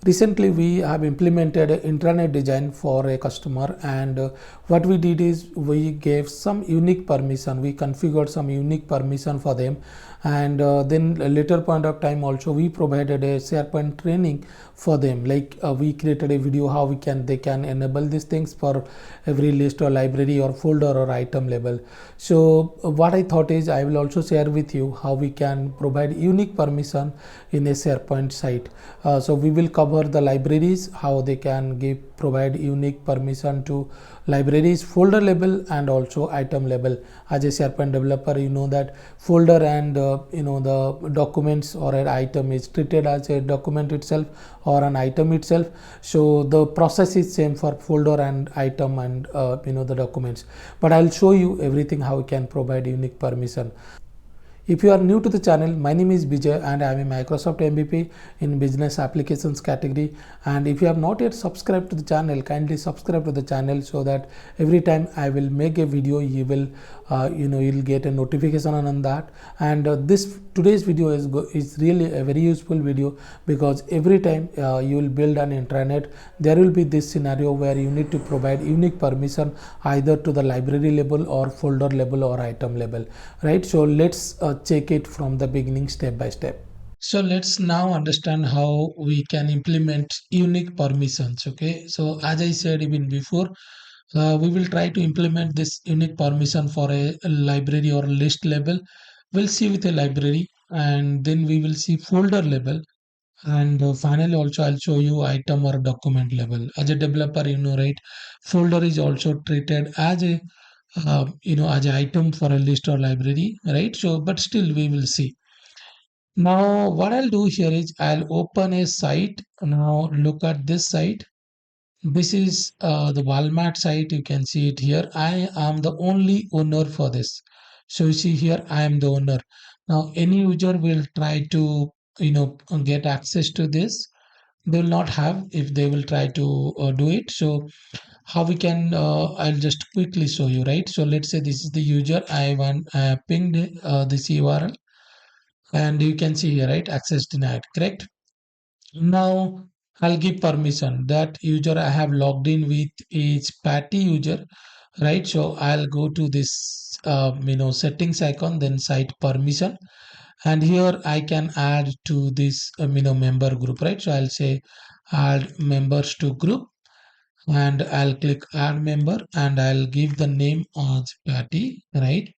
Recently we have implemented an intranet design for a customer, and what we did is we gave some unique permission, we configured some unique permission for them, and then a later point of time also we provided a SharePoint training for them, like we created a video how they can enable these things for every list or library or folder or item level. So what I thought is I will also share with you how we can provide unique permission in a SharePoint site. So we will cover the libraries, how they can provide unique permission to libraries, folder level and also item level. As a SharePoint developer, you know that folder and the documents or an item is treated as a document itself or an item itself. So the process is same for folder and item and the documents, but I'll show you everything how we can provide unique permission. If you are new to the channel, my name is Vijay and I am a Microsoft MVP in business applications category. And if you have not yet subscribed to the channel, kindly subscribe to the channel so that every time I will make a video, you will you'll get a notification on that. And today's video is really a very useful video, because every time you will build an intranet, there will be this scenario where you need to provide unique permission either to the library level or folder level or item level, right? So let's check it from the beginning step by step. So let's now understand how we can implement unique permissions. Okay, so as I said even before, we will try to implement this unique permission for a library or list level. We'll see with a library, and then we will see folder level, and finally also I'll show you item or document level. As a developer, right, folder is also treated as a as an item for a list or library, right? So but still we will see. Now what I'll do here is I'll open a site. Now look at this site. This is the Walmart site. You can see it here. I am the only owner for this. So you see here, I am the owner. Now any user will try to get access to this. They will not have if they will try to do it. So how we can, I'll just quickly show you, right? So let's say this is the user. I pinged this URL, and you can see here, right? Access denied, correct? Now I'll give permission that user I have logged in with is Patty user, right? So I'll go to this settings icon, then site permission, and here I can add to this member group, right? So I'll say add members to group, and I'll click add member, and I'll give the name as Patty, right?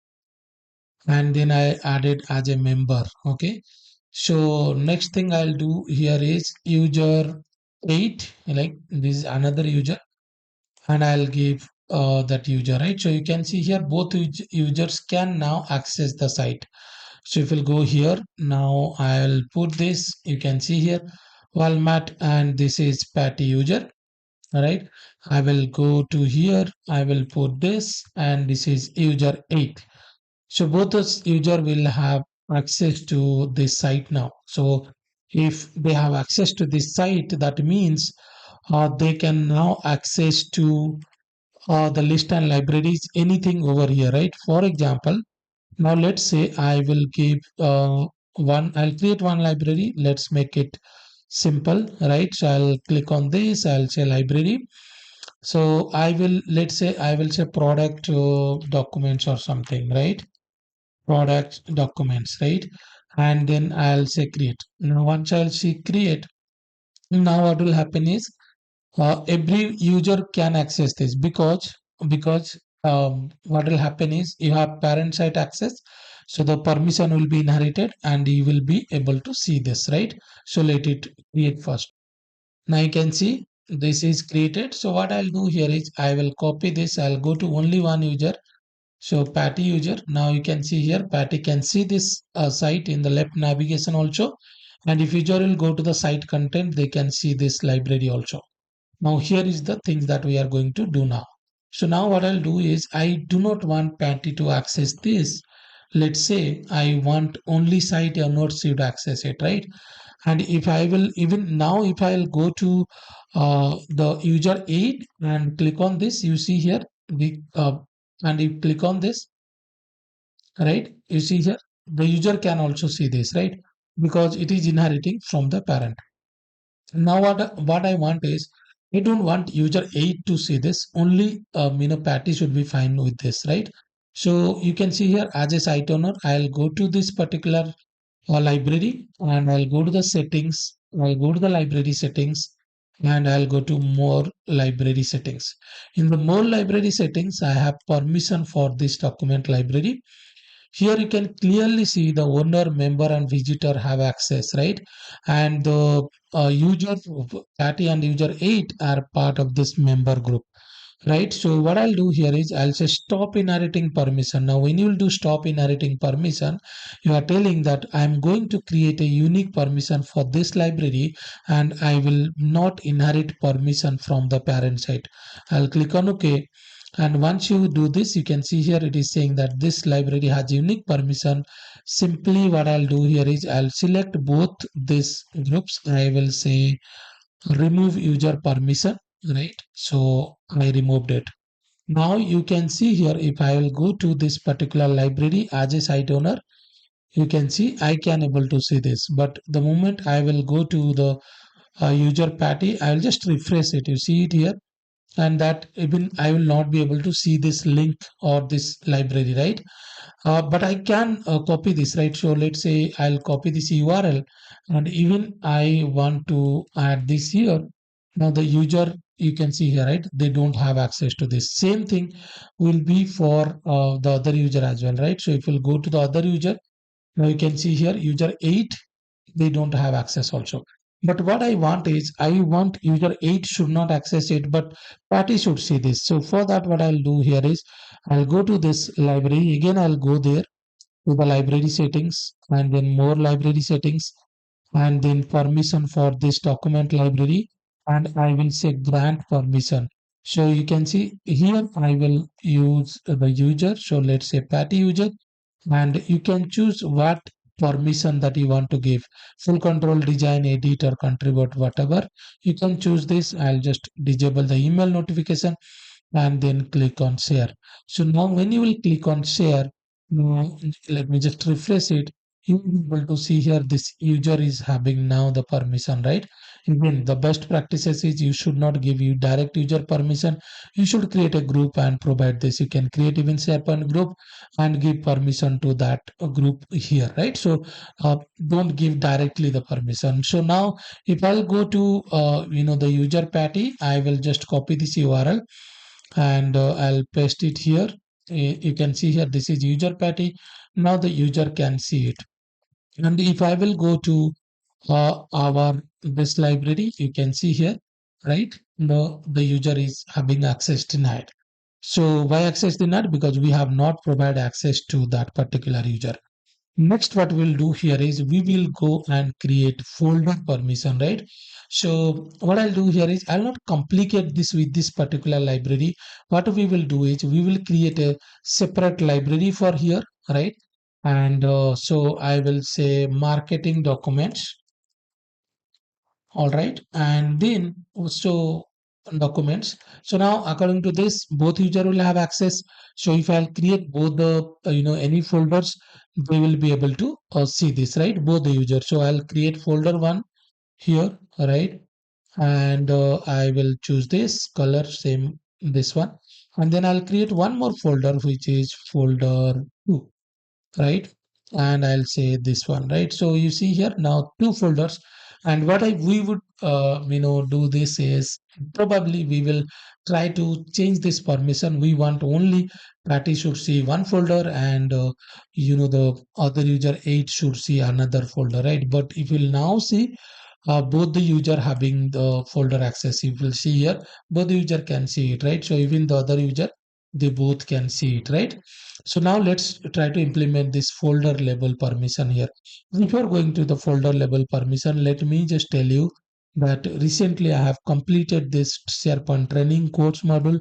And then I add it as a member. Okay, so next thing I'll do here is user 8, like this is another user, and I'll give that user, right? So you can see here both users can now access the site. So if we'll go here, now I'll put this, you can see here Walmart, and this is Patty user. All right, I will go to here, I will put this, and this is user 8. So both the user will have access to this site now. So if they have access to this site, that means they can now access to the list and libraries, anything over here, right? For example, now let's say I will give I'll create one library. Let's make it simple, right? So I'll click on this, I'll say library. So let's say I will say product documents or something, right? Products documents, right? And then I'll say create. Now once I'll see create, now what will happen is every user can access this, because what will happen is you have parent site access, so the permission will be inherited and you will be able to see this, right? So let it create first. Now you can see this is created. So what I'll do here is I will copy this, I'll go to only one user. So Patty user, now you can see here Patty can see this site in the left navigation also, and if user will go to the site content, they can see this library also. Now here is the thing that we are going to do now. So now what I'll do is I do not want Patty to access this. Let's say I want only site owners to access it, right? And if I will even now, if I'll go to the user 8 and click on this, you see here and you click on this, right? You see here the user can also see this, right? Because it is inheriting from the parent. Now what I want is, I don't want user 8 to see this. Only Patty should be fine with this, right? So you can see here as a site owner, I'll go to this particular library and I'll go to the settings. I'll go to the library settings and I'll go to more library settings. In the more library settings, I have permission for this document library. Here you can clearly see the owner, member, and visitor have access, right? And the user Patty and user 8 are part of this member group, right? So what I'll do here is I'll say stop inheriting permission. Now when you will do stop inheriting permission, you are telling that I'm going to create a unique permission for this library and I will not inherit permission from the parent site. I'll click on OK. And once you do this, you can see here it is saying that this library has unique permission. Simply what I'll do here is I'll select both these groups. I will say remove user permission, right? So I removed it. Now you can see here, if I will go to this particular library as a site owner, you can see I can able to see this. But the moment I will go to the user Patty, I will just refresh it. You see it here, and that even I will not be able to see this link or this library, right? But I can copy this, right? So let's say I'll copy this URL and even I want to add this here. Now the user, you can see here, right? They don't have access to this. Same thing will be for the other user as well, right? So if we'll go to the other user, now you can see here user 8, they don't have access also. But what I want is I want user 8 should not access it, but party should see this. So for that, what I'll do here is I'll go to this library. Again, I'll go there to the library settings and then more library settings and then permission for this document library, and I will say grant permission. So you can see here I will use the user. So let's say Patty user, and you can choose what permission that you want to give, full control, design, edit, or contribute, whatever you can choose this. I'll just disable the email notification and then click on share. So now when you will click on share, now let me just refresh it. You will be able to see here this user is having now the permission, right? Again, the best practices is you should not give you direct user permission. You should create a group and provide this. You can create even SharePoint group and give permission to that group here, right? So don't give directly the permission. So now if I'll go to the user Patty, I will just copy this URL and I'll paste it here. You can see here this is user Patty. Now the user can see it. And if I will go to our this library, you can see here, right? The user is having access denied. So why access denied? Because we have not provided access to that particular user. Next, what we'll do here is we will go and create folder permission, right? So what I'll do here is I'll not complicate this with this particular library. What we will do is we will create a separate library for here, right? And so I will say marketing documents. All right, and then so documents. So now according to this, both user will have access. So if I'll create both the any folders, they will be able to see this, right? Both the user. So I'll create folder one here, right? And I will choose this color, same this one, and then I'll create one more folder which is folder two, right? And I'll say this one, right? So you see here now two folders. And what we would do this is probably we will try to change this permission. We want only Patty should see one folder and the other user 8 should see another folder, right? But if you'll now see both the user having the folder access, you will see here both the user can see it, right? So even the other user, they both can see it, right? So now let's try to implement this folder label permission here. Before going to the folder label permission, let me just tell you that recently I have completed this SharePoint training course module.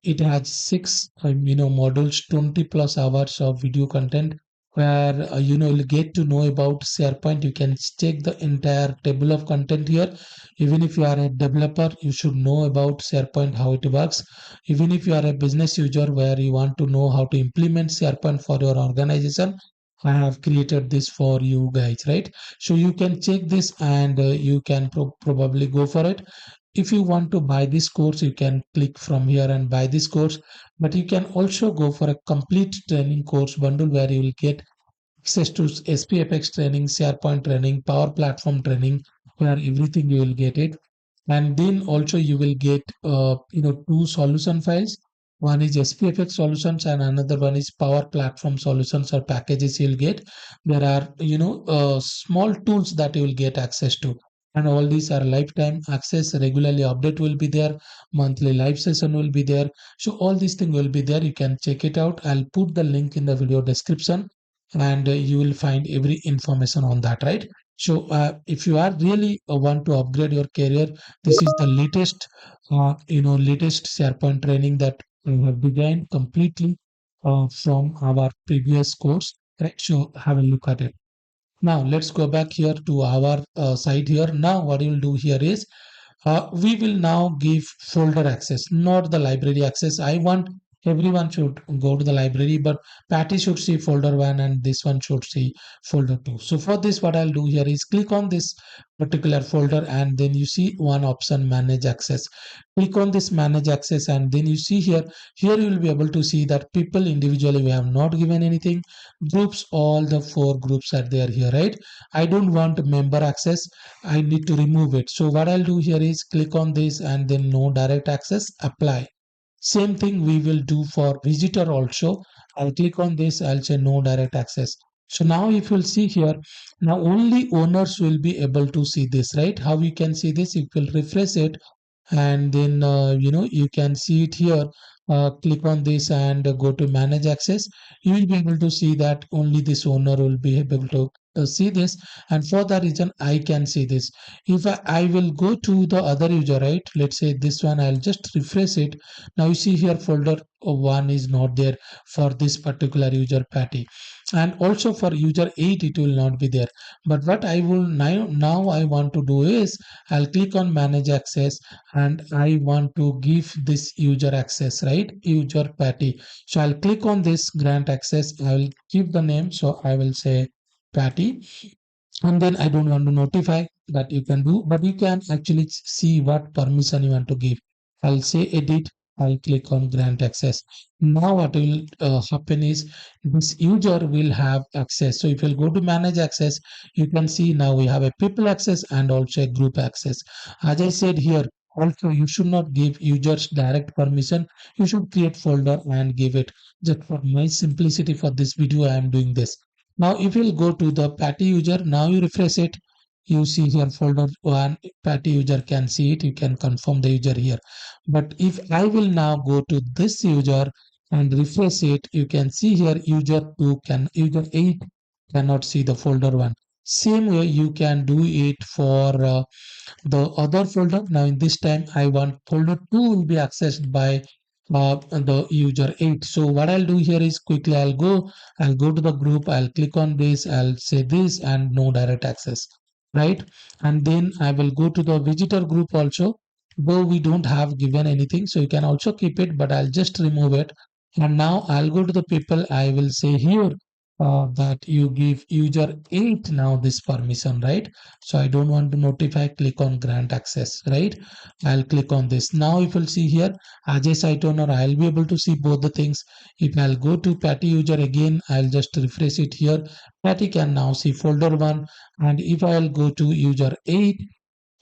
It has six modules, 20 plus hours of video content where you'll get to know about SharePoint. You can check the entire table of content here. Even if you are a developer, you should know about SharePoint, how it works. Even if you are a business user where you want to know how to implement SharePoint for your organization, I have created this for you guys, right? So you can check this and you can probably go for it. If you want to buy this course, you can click from here and buy this course. But you can also go for a complete training course bundle where you will get access to SPFX training, SharePoint training, Power Platform training, where everything you will get it. And then also you will get two solution files. One is SPFX solutions and another one is Power Platform solutions or packages you'll get. There are small tools that you will get access to. And all these are lifetime access. Regularly update will be there. Monthly live session will be there. So all these things will be there. You can check it out. I'll put the link in the video description and you will find every information on that, right? So if you are really want to upgrade your career, this is the latest SharePoint training that we have designed completely from our previous course, right? So have a look at it. Now let's go back here to our site here. Now what you will do here is we will now give folder access, not the library access. I want everyone should go to the library, but Patty should see folder 1 and this one should see folder 2. So for this, what I'll do here is click on this particular folder and then you see one option, manage access. Click on this manage access and then you see here you will be able to see that people individually we have not given anything. Groups, all the 4 groups are there here, right? I don't want member access. I need to remove it. So what I'll do here is click on this and then no direct access, apply. Same thing we will do for visitor also. I'll click on this, I'll say no direct access. So now if you'll see here, now only owners will be able to see this, right? How you can see this? You will refresh it and then you can see it here. Click on this and go to manage access. You will be able to see that only this owner will be able to see this, and for that reason I can see this. If I will go to the other user, right? Let's say this one, I'll just refresh it. Now you see here folder 1 is not there for this particular user Patty, and also for user 8 it will not be there. But what I will now I want to do is I'll click on manage access and I want to give this user access, right? User Patty. So I'll click on this grant access. I will give the name. So I will say Patty, and then I don't want to notify that you can do, but you can actually see what permission you want to give. I'll say edit. I'll click on grant access. Now what will happen is this user will have access. So if you'll go to manage access, you can see now we have a people access and also a group access. As I said here, also you should not give users direct permission. You should create folder and give it. Just for my simplicity for this video, I am doing this. Now, if you'll go to the Patty user, now you refresh it, you see here folder 1, Patty user can see it, you can confirm the user here. But if I will now go to this user and refresh it, you can see here user 8 cannot see the folder 1. Same way you can do it for the other folder. Now in this time I want folder 2 will be accessed by the user 8. So what I'll do here is quickly I'll go to the group, I'll click on this, I'll say this and no direct access, right? And then I will go to the visitor group also, though we don't have given anything, so you can also keep it, but I'll just remove it. And now I'll go to the people, I will say here that you give user 8 now this permission, right? So I don't want to notify, click on grant access, right? I'll click on this. Now if you'll see here, as a site owner, I'll be able to see both the things. If I'll go to Patty user again, I'll just refresh it here. Patty can now see folder 1. And if I'll go to user 8,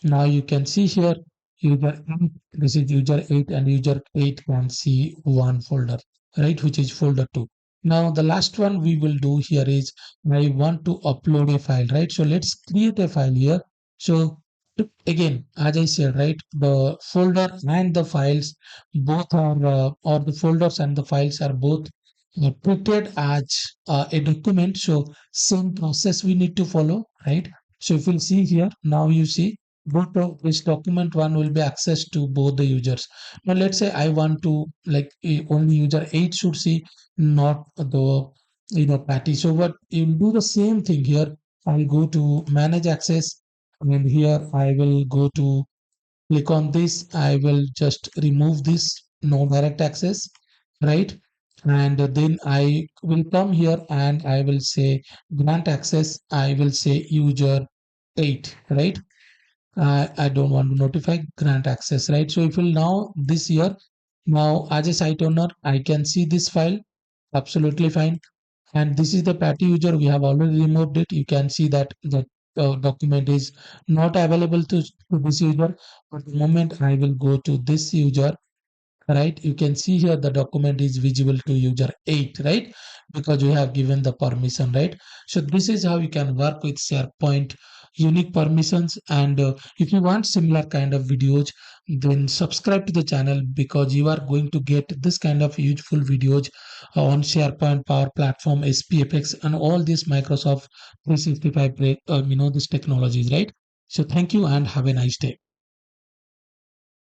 now you can see here user 8, this is user 8 and user 8 can see one folder, right, which is folder 2. Now the last one we will do here is I want to upload a file, right? So let's create a file here. So again, as I said, right, the folder and the files both are or the folders and the files are both treated as a document. So same process we need to follow, right? So if you see here, now you see both of this document 1 will be accessed to both the users. Now let's say I want to like only user 8 should see, not the Patty. So what you'll do the same thing here. I'll go to manage access and here I will go to click on this. I will just remove this no direct access, right? and then I will come here and I will say grant access. I will say user 8, right? I don't want to notify grant access, right? So if will now this year, now as a site owner, I can see this file, absolutely fine. And this is the patty user. We have already removed it. You can see that the document is not available to this user. But the moment I will go to this user, right, you can see here the document is visible to user 8, right, because you have given the permission, right? So this is how you can work with SharePoint unique permissions. And if you want similar kind of videos, then subscribe to the channel, because you are going to get this kind of useful videos on SharePoint, Power Platform, SPFX, and all these Microsoft 365 these technologies, right? So thank you and have a nice day.